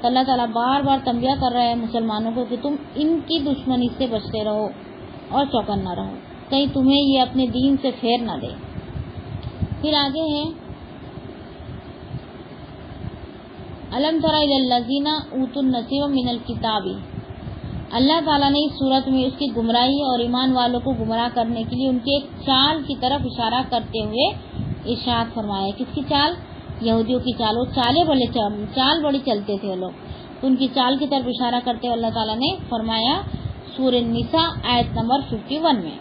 تو اللہ تعالیٰ بار بار تنبیہ کر رہا ہے مسلمانوں کو کہ تم ان کی دشمنی سے بچتے رہو اور چوکنا رہو، کہیں تمہیں یہ اپنے دین سے پھیر نہ دے۔ پھر آگے ہے الم تر الی الذین اوتوا النصیب من الکتاب۔ اللہ تعالیٰ نے اس صورت میں اس کی گمراہی اور ایمان والوں کو گمراہ کرنے کے لیے ان کے ایک چال کی طرف اشارہ کرتے ہوئے ارشاد فرمایا۔ کس کی چال؟ یہودیوں کی چال۔ وہ چال بڑی چلتے تھے وہ لوگ، تو ان کی چال کی طرف اشارہ کرتے ہوئے اللہ تعالیٰ نے فرمایا سورہ النساء آیت نمبر 51 میں،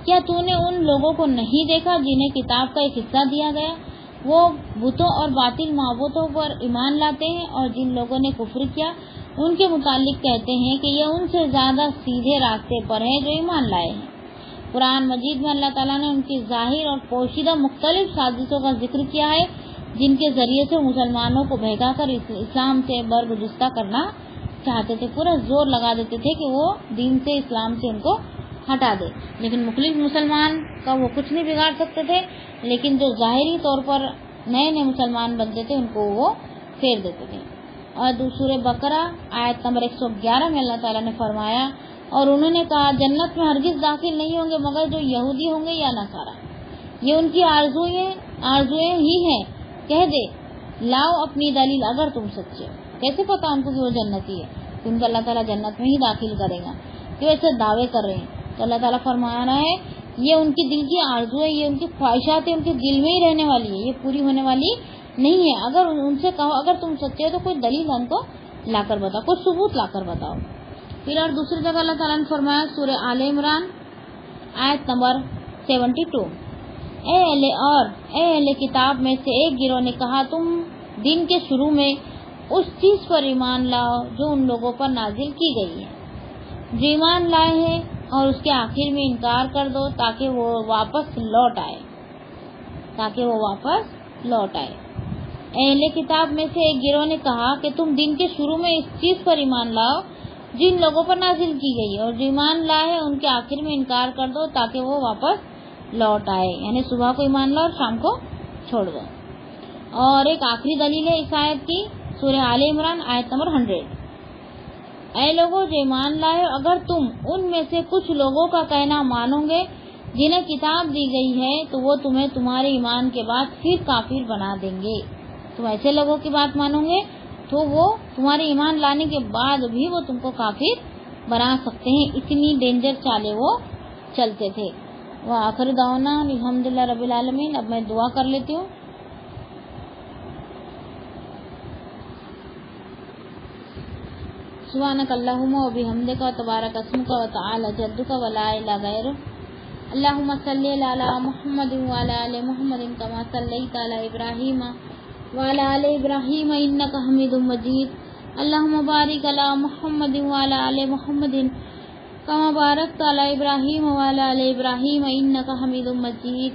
کیا تو نے ان لوگوں کو نہیں دیکھا جنہیں کتاب کا ایک حصہ دیا گیا؟ وہ بتوں اور باطل معبودوں پر ایمان لاتے ہیں، اور جن لوگوں نے کفر کیا ان کے متعلق کہتے ہیں کہ یہ ان سے زیادہ سیدھے راستے پر ہیں جو ایمان لائے ہیں۔ قرآن مجید میں اللہ تعالیٰ نے ان کی ظاہر اور پوشیدہ مختلف سازشوں کا ذکر کیا ہے جن کے ذریعے سے مسلمانوں کو بہکا کر اسلام سے برگزیدہ کرنا چاہتے تھے، پورا زور لگا دیتے تھے کہ وہ دین سے اسلام سے ان کو ہٹا دے، لیکن مخلص مسلمان کا وہ کچھ نہیں بگاڑ سکتے تھے، لیکن جو ظاہری طور پر نئے نئے مسلمان بنتے تھے ان کو وہ پھیر دیتے تھے۔ اور سورہ بقرہ آیت نمبر 111 میں اللہ تعالیٰ نے فرمایا اور انہوں نے کہا جنت میں ہرگز داخل نہیں ہوں گے مگر جو یہودی ہوں گے یا نصارا، یہ ان کی آرزویں ہی ہیں، کہہ دے لاؤ اپنی دلیل اگر تم سچے ہو۔ کیسے پتا ان کو کہ وہ جنتی ہے؟ کہ ان کو اللہ تعالیٰ جنت میں ہی داخل کرے گا، کہ ایسے دعوے کر رہے ہیں۔ تو اللہ تعالیٰ فرما رہا ہے یہ ان کی دل کی آرزو ہے، یہ ان کی خواہشات ہیں، ان کے دل میں ہی رہنے والی ہے، یہ پوری ہونے والی نہیں ہے۔ اگر ان سے کہو اگر تم سچے ہو تو کوئی دلیل ان کو لا کر بتاؤ، کوئی ثبوت لا کر بتاؤ۔ پھر اور دوسری جگہ اللہ تعالیٰ نے فرمایا سورہ آل عمران آیت نمبر 72، اے اہل کتاب میں سے ایک گروہ نے کہا تم دن کے شروع میں اس چیز پر ایمان لاؤ جو ان لوگوں پر نازل کی گئی ہے جو ایمان لائے ہیں، اور اس کے آخر میں انکار کر دو تاکہ وہ واپس لوٹ آئے۔ اہل کتاب میں سے ایک گروہ نے کہا کہ تم دن کے شروع میں اس چیز پر ایمان لاؤ جن لوگوں پر نازل کی گئی ہے، اور جو ایمان لائے ہیں ان کے آخر میں انکار کر دو تاکہ وہ واپس لوٹ آئے، یعنی صبح کو ایمان لاؤ اور شام کو چھوڑ دو۔ اور ایک آخری دلیل ہے اس آیت کی سورہ آل عمران آیت نمبر 100، اے لوگوں جو ایمان لائے اگر تم ان میں سے کچھ لوگوں کا کہنا مانو گے جنہیں کتاب دی گئی ہے تو وہ تمہیں تمہارے ایمان کے بعد پھر کافر بنا دیں گے۔ تم ایسے لوگوں کی بات مانو گے تو وہ تمہارے ایمان لانے کے بعد بھی وہ تم کو کافر بنا سکتے ہیں، اتنی ڈینجر چالیں وہ چلتے تھے۔ وآخر دعوانا الحمدللہ رب العالمین۔ اب میں دعا کر لیتی ہوں۔ سبحانک اللہم و بحمدک و تبارک اسمک و تعالی جدک و لا الہ غیرک، اللہم صلی علی محمد و علی آل محمد کما صلیت علی ابراہیم و علی آل ابراہیم انک حمید مجید، اللہم بارک علی محمد و علی آل محمد کما بارکت علی ابراہیم و علی آل ابراہیم انک حمید مجید۔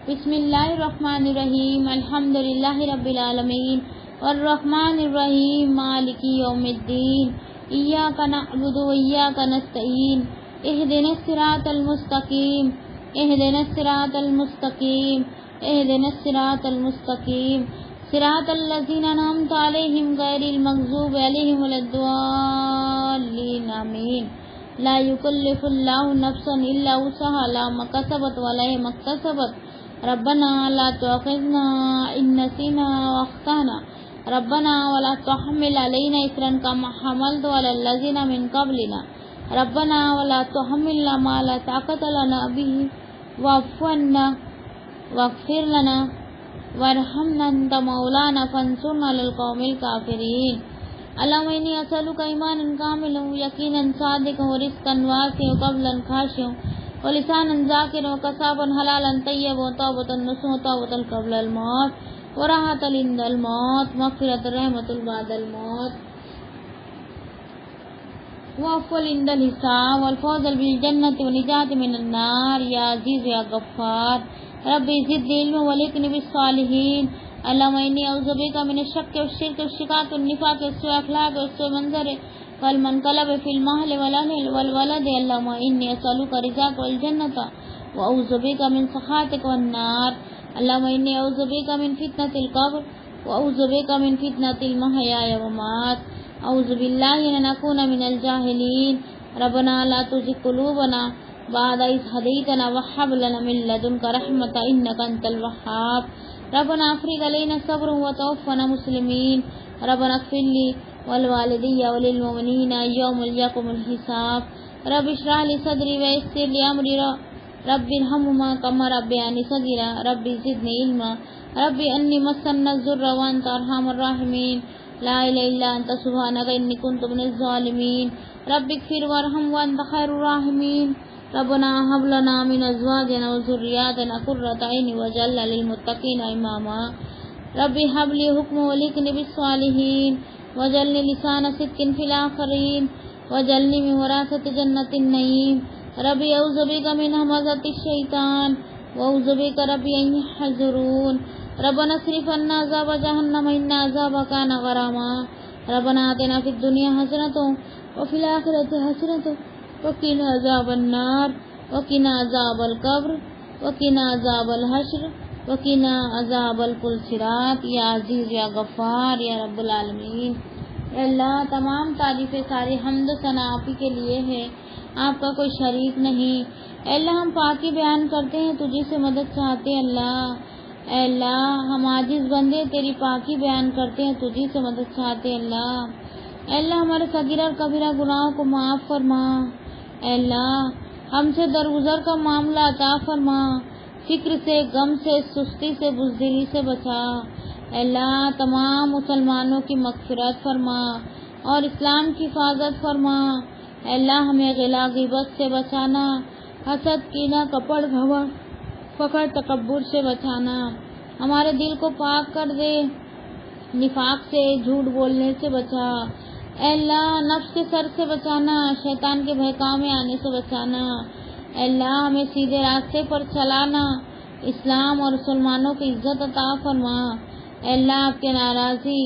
بسم اللہ الرحمن الرحیم، الحمدللہ رب العالمین الرحمن الرحیم مالک یوم الدین، ایاک نعبد و ایاک نستعین، اہدنا الصراط المستقیم، اہدنا الصراط المستقیم، اہدنا الصراط المستقیم، صراط الذین انعمت علیہم غیر المغضوب علیہم ولا الضالین آمین۔ لا یکلف اللہ نفسا الا وسعها لا ما کسبت وعلیہا ما اکتسبت، ربنا لا تؤاخذنا ان نسینا واخطأنا، ربنا ولا تحمل علينا إصرا كما حملته على الذين من قبلنا، ربنا ولا تحملنا ما لا طاقة لنا به واعف عنا واغفر لنا وارحمنا أنت مولانا فانصرنا على القوم الكافرين۔ اللهم إني أسألك إيمانا كاملا ويقينا صادقا ورزقا واسعا وقبلا خاشعا ولسانا ذاكرا وكسبا حلالا طيبا وتوبة نصوحا وتوبة قبل الموت وراحة عند الموت مغفرة رحمة بعد الموت وعفوا عند الحساب والفوز بالجنة والنجاة من النار يا عزيز يا غفار، ربي زدني علما والحقني بالصالحين۔ اللهم إني أعوذ بك من الشك والشرك والشقاق والنفاق والسوء الأخلاق والسوء المنظر والمنقلب في المال والأهل والولد، اللهم إني أسألك رضاك والجنة وأعوذ بك من سخطك والنار، اللهم إني أعوذ بك من فتنة القبر وأعوذ بك من فتنة المحيا والممات۔ اعوذ باللہ ان نکون من الجاہلین ربنا لا تزغ قلوبنا بعد إذ هديتنا وهب لنا من لدنك رحمة إنك أنت الوهاب ربنا افرغ علينا صبرا وتوفنا مسلمين ربنا اغفر لي ولوالدي وللمؤمنين يوم يقوم الحساب رب اشرح لي صدري ويسر لي أمري رب ارحمهما كما ربياني صغيرا رب زدني علما رب أني مسني الضر وأنت أرحم الراحمين لا إله إلا أنت سبحانك إني كنت من الظالمين رب اغفر وارحم وأنت خير الراحمين ربنا هب لنا من ازواجنا وذرياتنا قرة عين واجعلنا للمتقين اماما رب هب لي حكما والحقني بالصالحين واجعلني لسان صدق في الاخرين واجعلني من ورثة جنة النعيم رب اعوذ بك من همزة الشيطان واعوذ بك رب ان يحضرون ربنا اصرف عنا عذاب جهنم ان عذابها كان غراما ربنا آتنا في الدنيا حسنة وفي الآخرة حسنة وقنا عذاب النار وقنا عذاب القبر وقنا عذاب الحشر وقنا عذاب الصراط یا عزیز یا غفار یا رب العالمین۔ اے اللہ تمام تعریف ساری حمد و ثنا آپ ہی کے لیے ہے، آپ کا کوئی شریک نہیں۔ اے اللہ ہم پاکی بیان کرتے ہیں، تجھی سے مدد چاہتے ہیں اللہ۔ اے اللہ ہم عاجز بندے تیری پاکی بیان کرتے ہیں، تجھی سے مدد چاہتے ہیں اللہ۔ اے اللہ ہمارے صغیرہ اور کبیرہ گناہوں کو معاف فرما۔ اے اللہ ہم سے درگزر کا معاملہ عطا فرما، فکر سے، غم سے، سستی سے، بزدلی سے بچا۔ اے اللہ تمام مسلمانوں کی مغفرت فرما اور اسلام کی حفاظت فرما۔ اے اللہ ہمیں غلا غیبت سے بچانا، حسد، کینہ، کپٹ، گھمنڈ، فخر، تکبر سے بچانا۔ ہمارے دل کو پاک کر دے، نفاق سے، جھوٹ بولنے سے بچا۔ اے اللہ نفس کے سر سے بچانا، شیطان کے بہکاؤ میں آنے سے بچانا۔ اے اللہ ہمیں سیدھے راستے پر چلانا، اسلام اور مسلمانوں کی عزت عطا فرما۔ اے اللہ آپ کے ناراضی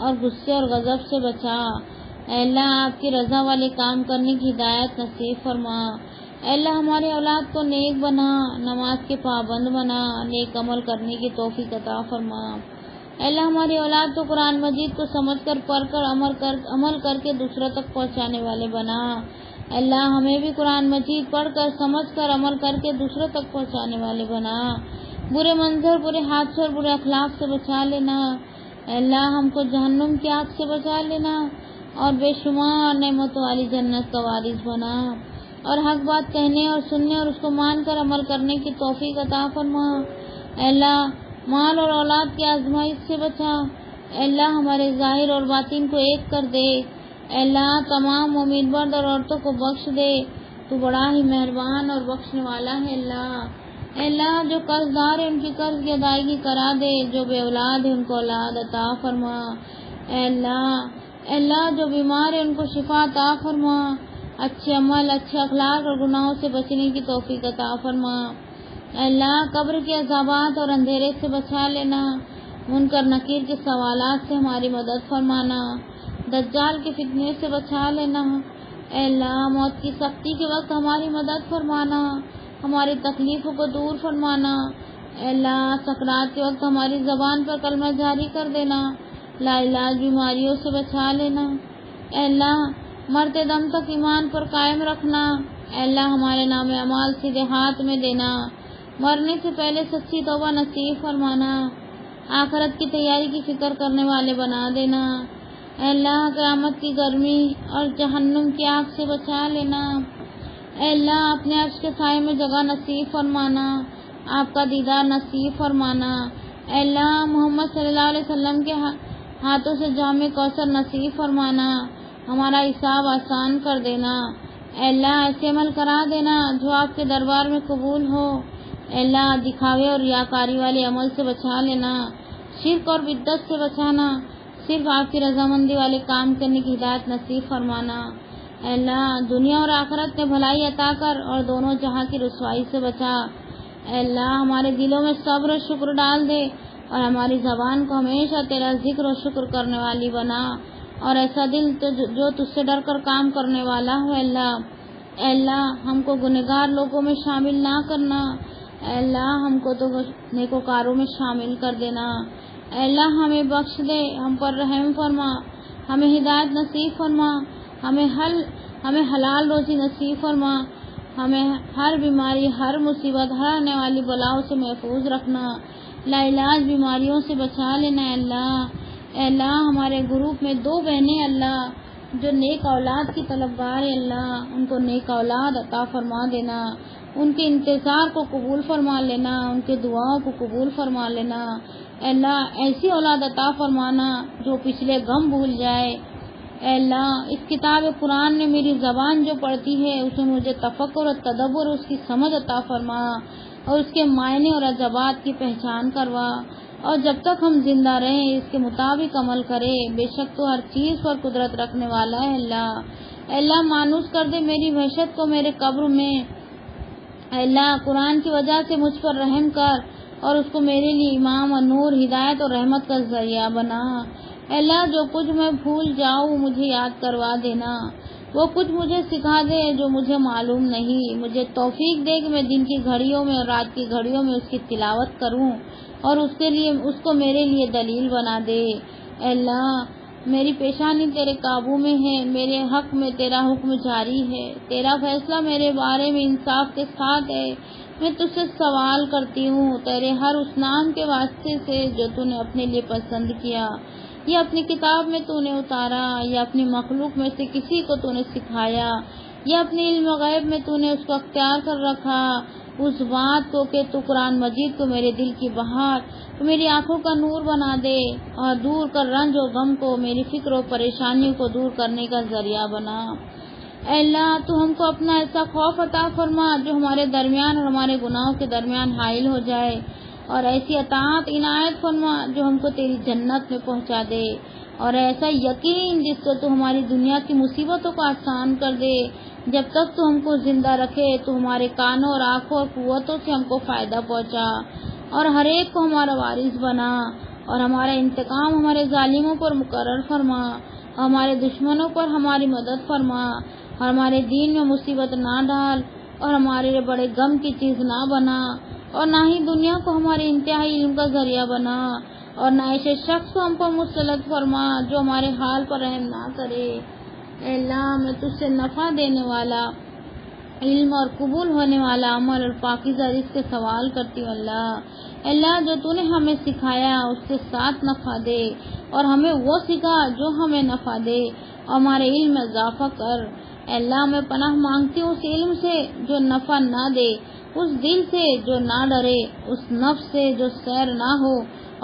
اور غصے اور غضب سے بچا۔ اے اللہ آپ کی رضا والے کام کرنے کی ہدایت نصیب فرما۔ اے اللہ ہمارے اولاد کو نیک بنا، نماز کے پابند بنا، نیک عمل کرنے کی توفیق عطا فرما۔ اے اللہ ہماری اولاد کو قرآن مجید کو سمجھ کر، پڑھ کر، عمل کر کے دوسروں تک پہنچانے والے بنا۔ اے اللہ ہمیں بھی قرآن مجید پڑھ کر، سمجھ کر، عمل کر کے دوسروں تک پہنچانے والے بنا۔ برے منظر، برے حادثے اور برے اخلاق سے بچا لینا۔ اے اللہ ہم کو جہنم کی آگ سے بچا لینا اور بے شمار نعمتوں والی جنت کا وارث بنا، اور حق بات کہنے اور سننے اور اس کو مان کر عمل کرنے کی توفیق عطا فرما۔ اے اللہ مال اور اولاد کی آزمائش سے بچا۔ اے اللہ ہمارے ظاہر اور باطن کو ایک کر دے۔ اے اللہ تمام امید مرد اور عورتوں کو بخش دے، تو بڑا ہی مہربان اور بخشنے والا ہے اللہ۔ اے اللہ جو قرض دار ہے ان کی قرض کی ادائیگی کرا دے، جو بے اولاد ہے ان کو اولاد عطا فرما۔ اے اللہ جو بیمار ہے ان کو شفا عطا فرما، اچھے عمل، اچھے اخلاق اور گناہوں سے بچنے کی توفیق عطا فرما۔ اے اللہ قبر کے عذابات اور اندھیرے سے بچا لینا، منکر نکیر کے سوالات سے ہماری مدد فرمانا، دجال کے فتنے سے بچا لینا۔ اے اللہ موت کی سختی کے وقت ہماری مدد فرمانا، ہماری تکلیفوں کو دور فرمانا۔ اے اللہ سکرات کے وقت ہماری زبان پر کلمہ جاری کر دینا، لا علاج بیماریوں سے بچا لینا۔ اے اللہ مرتے دم تک ایمان پر قائم رکھنا۔ اے اللہ ہمارے نام اعمال سیدھے ہاتھ میں دینا، مرنے سے پہلے سچی توبہ نصیب فرمانا، آخرت کی تیاری کی فکر کرنے والے بنا دینا۔ اے اللہ قیامت کی گرمی اور جہنم کی آگ سے بچا لینا۔ اے اللہ اپنے عرش کے سائے میں جگہ نصیب فرمانا، آپ کا دیدار نصیب فرمانا۔ اے اللہ محمد صلی اللہ علیہ وسلم کے ہاتھوں سے جام کوثر نصیب فرمانا، ہمارا حساب آسان کر دینا۔ اے اللہ ایسے عمل کرا دینا جو آپ کے دربار میں قبول ہو۔ اے اللہ دکھاوے اور ریاکاری والے عمل سے بچا لینا، شرک اور بدعت سے بچانا، صرف آپ کی رضامندی والے کام کرنے کی ہدایت نصیب فرمانا۔ اے اللہ دنیا اور آخرت میں بھلائی عطا کر اور دونوں جہاں کی رسوائی سے بچا۔ اے اللہ ہمارے دلوں میں صبر اور شکر ڈال دے اور ہماری زبان کو ہمیشہ تیرا ذکر اور شکر کرنے والی بنا، اور ایسا دل جو تجھ سے ڈر کر کام کرنے والا ہو۔ اے اللہ ہم کو گنہگار لوگوں میں شامل نہ کرنا، اے اللہ ہم کو تو نیکوکاروں میں شامل کر دینا۔ اے اللہ ہمیں بخش دے، ہم پر رحم فرما۔ ہمیں ہدایت نصیب فرما، ہمیں حلال روزی نصیب فرما، ہمیں ہر بیماری، ہر مصیبت، ہر آنے والی بلاؤں سے محفوظ رکھنا، لا علاج بیماریوں سے بچا لینا اے اللہ ہمارے گروپ میں 2 بہنیں اللہ جو نیک اولاد کی طلبگار ہے اللہ، ان کو نیک اولاد عطا فرما دینا، ان کے انتظار کو قبول فرما لینا، ان کے دعاؤں کو قبول فرما لینا اے اللہ، ایسی اولاد عطا فرمانا جو پچھلے غم بھول جائے اے اللہ۔ اس کتاب قرآن نے میری زبان جو پڑھتی ہے اس میں مجھے تفکر اور تدبر، اس کی سمجھ عطا فرما اور اس کے معنی اور عجبات کی پہچان کروا، اور جب تک ہم زندہ رہیں اس کے مطابق عمل کرے، بے شک تو ہر چیز پر قدرت رکھنے والا ہے اے اللہ مانوس کر دے میری وحشت کو میرے قبر میں اے اللہ، قرآن کی وجہ سے مجھ پر رحم کر اور اس کو میرے لیے امام اور نور، ہدایت اور رحمت کا ذریعہ بنا اے اللہ۔ جو کچھ میں بھول جاؤں مجھے یاد کروا دینا، وہ کچھ مجھے سکھا دے جو مجھے معلوم نہیں، مجھے توفیق دے کہ میں دن کی گھڑیوں میں اور رات کی گھڑیوں میں اس کی تلاوت کروں اور اس کو میرے لیے دلیل بنا دے اے اللہ۔ میری پیشانی تیرے قابو میں ہے، میرے حق میں تیرا حکم جاری ہے، تیرا فیصلہ میرے بارے میں انصاف کے ساتھ ہے۔ میں تجھ سے سوال کرتی ہوں تیرے ہر اس نام کے واسطے سے جو تو نے اپنے لیے پسند کیا، یا اپنی کتاب میں تو نے اتارا، یا اپنی مخلوق میں سے کسی کو تو نے سکھایا، یا اپنے علم غیب میں تو نے اس کو اختیار کر رکھا، اس بات کو کہ تو قرآن مجید کو میرے دل کی بہار، تو میری آنکھوں کا نور بنا دے اور دور کر رنج و غم کو، میری فکر و پریشانیوں کو دور کرنے کا ذریعہ بنا اے اللہ۔ تو ہم کو اپنا ایسا خوف عطا فرما جو ہمارے درمیان اور ہمارے گناہوں کے درمیان حائل ہو جائے، اور ایسی اطاعت عنایت فرما جو ہم کو تیری جنت میں پہنچا دے، اور ایسا یقین جس سے تو ہماری دنیا کی مصیبتوں کو آسان کر دے۔ جب تک تو ہم کو زندہ رکھے تو ہمارے کانوں اور آنکھوں اور قوتوں سے ہم کو فائدہ پہنچا، اور ہر ایک کو ہمارا وارث بنا، اور ہمارا انتقام ہمارے ظالموں پر مقرر فرما، اور ہمارے دشمنوں پر ہماری مدد فرما، اور ہمارے دین میں مصیبت نہ ڈال، اور ہمارے لیے بڑے غم کی چیز نہ بنا، اور نہ ہی دنیا کو ہمارے انتہائی علم کا ذریعہ بنا، اور نہ ایسے شخص کو ہم پر مسلط فرما جو ہمارے حال پر رحم نہ کرے اے اللہ۔ میں تجھ سے نفع دینے والا علم اور قبول ہونے والا عمل اور پاکیزہ رزق کے سوال کرتی ہوں اللہ جو تو نے ہمیں سکھایا اس کے ساتھ نفع دے، اور ہمیں وہ سکھا جو ہمیں نفع دے، اور ہمارے علم میں اضافہ کر اے اللہ۔ میں پناہ مانگتی ہوں اس علم سے جو نفع نہ دے، اس دل سے جو نہ ڈرے، اس نفس سے جو سیر نہ ہو،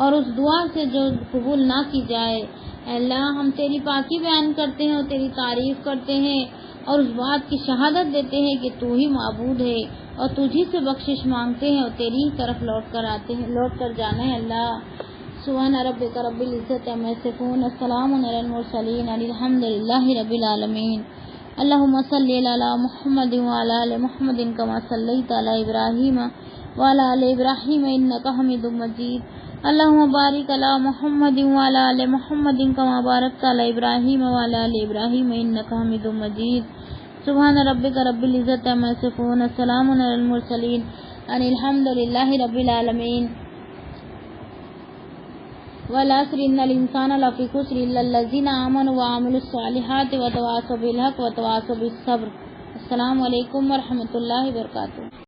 اور اس دعا سے جو قبول نہ کی جائے اے اللہ۔ ہم تیری پاکی بیان کرتے ہیں اور تیری تعریف کرتے ہیں، اور اس بات کی شہادت دیتے ہیں کہ تو ہی معبود ہے، اور تجھی سے بخشش مانگتے ہیں، اور تیری ہی طرف لوٹ کر جانا ہے اللہ۔ سبحان ربک رب العزت عما یصفون، السلام علی المرسلین، الحمد للہ رب العالمین۔ اللہم صلی علی محمد وعلی آل محمد کما صلیت علی ابراہیم وعلی آل ابراہیم انک حمید مجید۔ اللہم بارک علی محمد وعلی آل محمد کما بارکت علی ابراہیم وعلی آل ابراہیم انک حمید مجید۔ سبحان ربک رب العزت عما یصفون، السلام علی المرسلین، الحمد للہ رب العالمین۔ والعصر ان الانسان لفی خسر الا الذین آمنوا وعملوا الصالحات وتواصوا بالحق وتواصوا بالصبر۔ السلام علیکم ورحمۃ اللہ وبرکاتہ۔